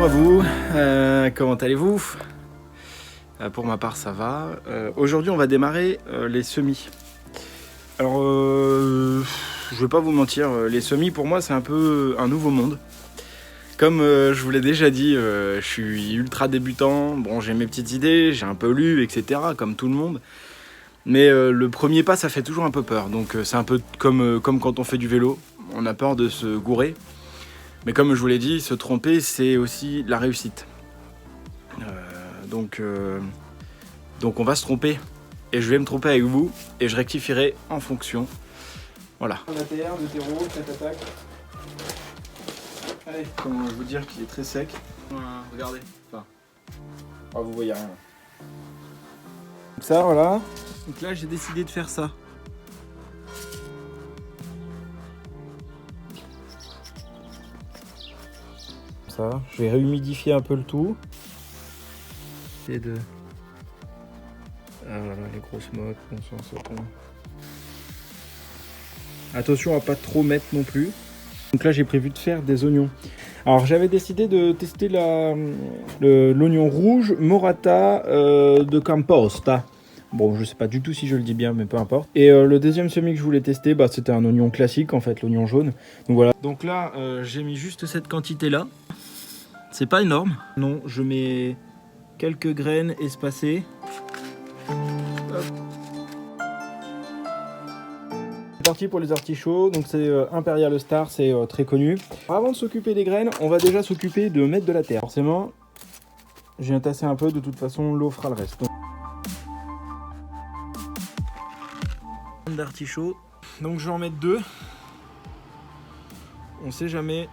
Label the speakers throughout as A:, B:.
A: Bonjour à vous, comment allez-vous? Pour ma part ça va. Aujourd'hui on va démarrer les semis. Alors je vais pas vous mentir, les semis pour moi c'est un peu un nouveau monde. Comme je vous l'ai déjà dit, je suis ultra débutant, bon j'ai mes petites idées, j'ai un peu lu, etc. comme tout le monde. Mais le premier pas ça fait toujours un peu peur, donc c'est un peu comme quand on fait du vélo, on a peur de se gourer. Mais comme je vous l'ai dit, se tromper, c'est aussi la réussite. Donc on va se tromper. Et je vais me tromper avec vous. Et je rectifierai en fonction. Voilà. La terre, le terreau, cette attaque. Allez, comment vous dire qu'il est très sec. Regardez. Enfin, vous voyez rien. Donc ça, voilà. Donc là, j'ai décidé de faire ça. Je vais réhumidifier un peu le tout. Et de... Ah voilà, les grosses mottes, bon sang, ça tombe. Attention à pas trop mettre non plus. Donc là j'ai prévu de faire des oignons. Alors j'avais décidé de tester l'oignon rouge Morata de Camposta. Bon, je sais pas du tout si je le dis bien, mais peu importe. Et le deuxième semis que je voulais tester, c'était un oignon classique en fait, l'oignon jaune. Donc voilà. Donc là j'ai mis juste cette quantité là. C'est pas énorme. Non, je mets quelques graines espacées. Hop. C'est parti pour les artichauts. Donc c'est Imperial Star, c'est très connu. Avant de s'occuper des graines, on va déjà s'occuper de mettre de la terre. Forcément, j'ai tassé un peu. De toute façon, l'eau fera le reste. D'artichauts. Donc je vais en mettre 2. On sait jamais.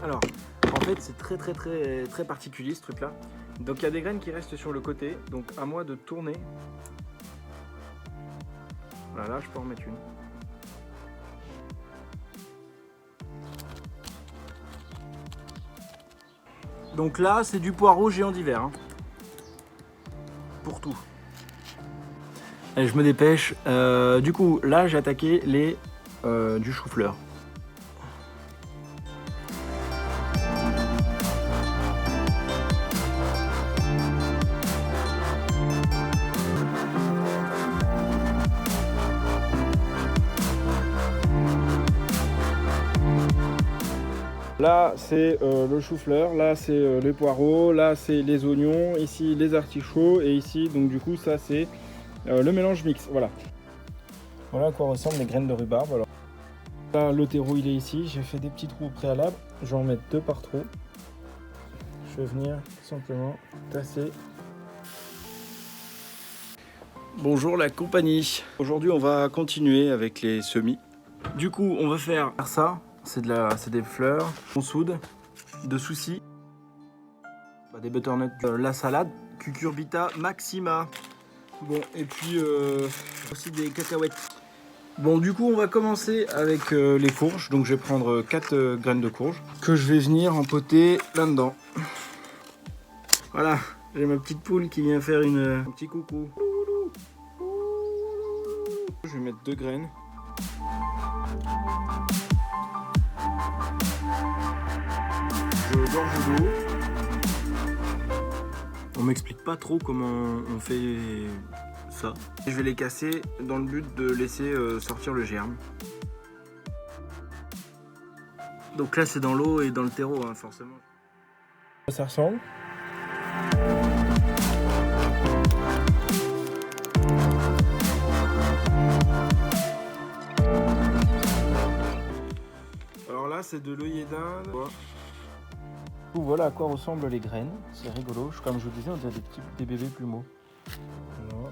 A: Alors, en fait, c'est très particulier ce truc-là. Donc, il y a des graines qui restent sur le côté. Donc, à moi de tourner. Voilà, là, je peux en mettre une. Donc là, c'est du poireau géant d'hiver. Hein. Pour tout. Allez, je me dépêche. Du coup, là, j'ai attaqué du chou-fleur. Là, c'est le chou-fleur, là, c'est les poireaux, là, c'est les oignons, ici, les artichauts, et ici, donc du coup, ça, c'est le mélange mix. Voilà. Voilà à quoi ressemblent les graines de rhubarbe. Alors, là, le terreau, il est ici. J'ai fait des petits trous au préalable. Je vais en mettre 2 par trou. Je vais venir simplement tasser. Bonjour la compagnie. Aujourd'hui, on va continuer avec les semis. Du coup, on va faire ça. C'est des fleurs, on soude, de soucis, des butternuts, la salade, cucurbita maxima. Bon, et puis aussi des cacahuètes. Bon, du coup, on va commencer avec les courges. Donc, je vais prendre 4 graines de courge que je vais venir empoter là-dedans. Voilà, j'ai ma petite poule qui vient faire un petit coucou. Je vais mettre 2 graines. Gorge d'eau. On m'explique pas trop comment on fait ça. Je vais les casser dans le but de laisser sortir le germe. Donc là c'est dans l'eau et dans le terreau hein, forcément. Ça ressemble. Alors là c'est de l'œillet d'Inde. Voilà à quoi ressemblent les graines, c'est rigolo, comme je vous disais on dirait des bébés plumeaux. Voilà.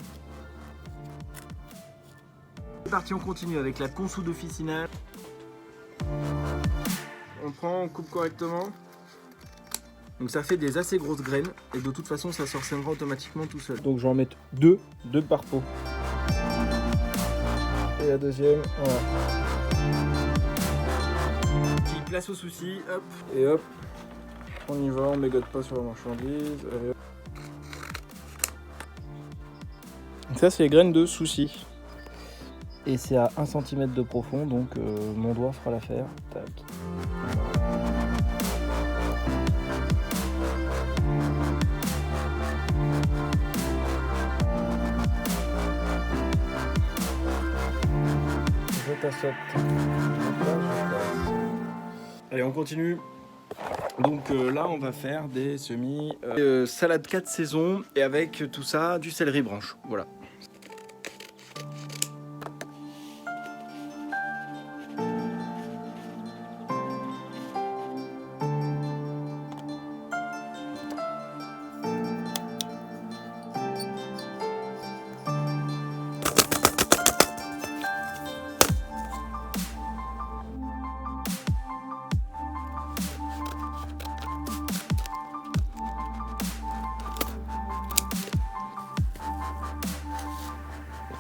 A: C'est parti, on continue avec la consoude officinale. On prend, on coupe correctement. Donc ça fait des assez grosses graines et de toute façon ça s'enracinera automatiquement tout seul. Donc je vais en mettre 2 par pot. Et la deuxième, voilà. Petite place aux soucis, hop. Et hop, on y va, on mégote pas sur la marchandise. Allez, hop. Ça c'est les graines de souci. Et c'est à 1 cm de profond, donc mon doigt fera l'affaire. Tac. Je t'assote. Allez, on continue. Donc là, on va faire des semis salade 4 saisons et avec tout ça, du céleri branche. Voilà.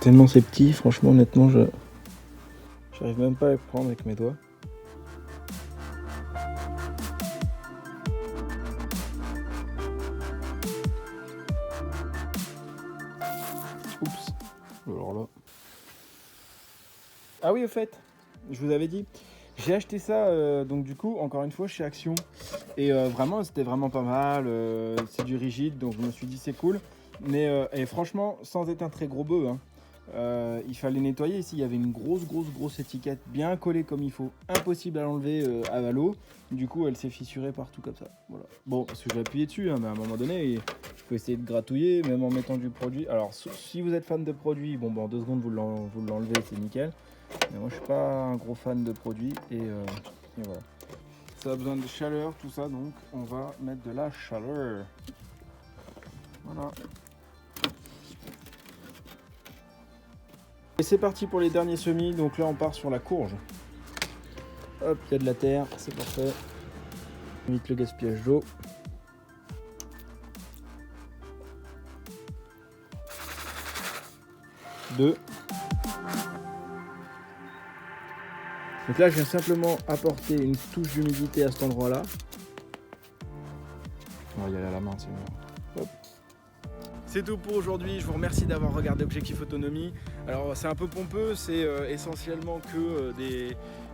A: Tellement c'est petit, franchement, honnêtement, j'arrive même pas à le prendre avec mes doigts. Oups. Alors là. Ah oui, au fait, je vous avais dit, j'ai acheté ça, donc du coup, encore une fois, chez Action. Et vraiment, c'était vraiment pas mal. C'est du rigide, donc je me suis dit c'est cool. Mais et franchement, sans être un très gros bœuf, hein. Il fallait nettoyer. Ici il y avait une grosse étiquette bien collée comme il faut, impossible à l'enlever à l'eau. Du coup elle s'est fissurée partout comme ça, voilà. Bon, parce que j'ai appuyé dessus, hein, mais à un moment donné il faut essayer de gratouiller même en mettant du produit. Alors si vous êtes fan de produit, bon en 2 secondes vous l'enlevez, c'est nickel. Mais moi je suis pas un gros fan de produit et voilà. Ça a besoin de chaleur tout ça, donc on va mettre de la chaleur. Voilà. Et c'est parti pour les derniers semis, donc là on part sur la courge. Hop, il y a de la terre, c'est parfait. On évite le gaspillage d'eau. Deux. Donc là je viens simplement apporter une touche d'humidité à cet endroit là. On va y aller à la main, c'est mieux. Hop. C'est tout pour aujourd'hui, je vous remercie d'avoir regardé Objectif Autonomie. Alors c'est un peu pompeux, c'est essentiellement que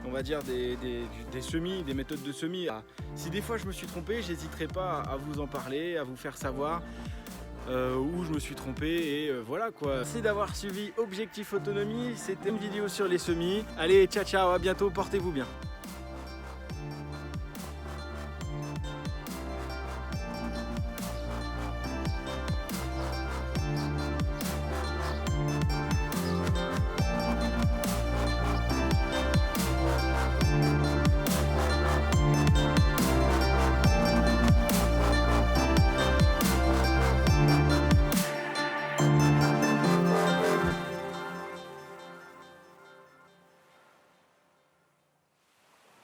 A: on va dire des semis, des méthodes de semis. Si des fois je me suis trompé, j'hésiterai pas à vous en parler, à vous faire savoir où je me suis trompé et voilà quoi. Merci d'avoir suivi Objectif Autonomie, c'était une vidéo sur les semis. Allez, ciao ciao, à bientôt, portez-vous bien.